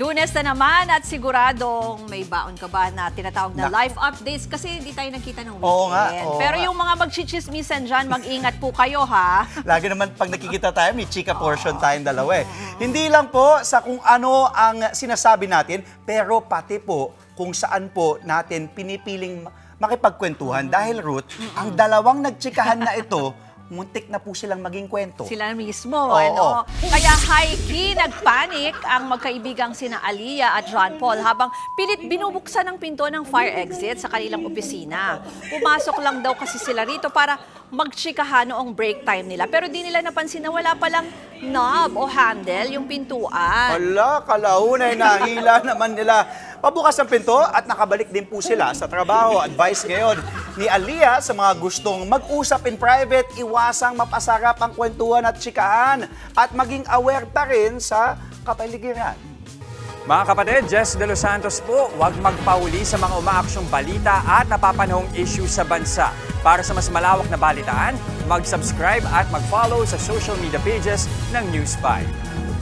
Lunes na naman at siguradong may baon ka ba na tinatawag na live updates kasi hindi tayo nagkita ng weekend. Oo nga, Pero yung mga magchichismisan dyan, mag-ingat po kayo ha. Lagi naman pag nakikita tayo, may chika portion tayong dalawa eh. Hindi lang po sa kung ano ang sinasabi natin, pero pati po kung saan po natin pinipiling makipagkwentuhan. Dahil Ruth, ang dalawang nagchikahan na ito, muntik na po silang maging kwento. Sila mismo, Oo. ano? Kaya high-key nagpanik ang magkaibigang sina Aliyah at John Paul habang pilit binubuksan ang pinto ng fire exit sa kanilang opisina. Pumasok lang daw kasi sila rito para magchikahan noong break time nila. Pero di nila napansin na wala palang knob o handle yung pintuan. Hala, kalaunay, nahila naman nila. Pabukas ang pinto at nakabalik din po sila sa trabaho. Advice ngayon ni Aliyah sa mga gustong mag-usap in private, iwasang mapasarap ang kwentuhan at chikahan at maging aware pa rin sa kapaligiran. Mga kapatid, Jess De Los Santos po, huwag magpauli sa mga umaaksyong balita at napapanahong issue sa bansa. Para sa mas malawak na balitaan, mag-subscribe at mag-follow sa social media pages ng News 5.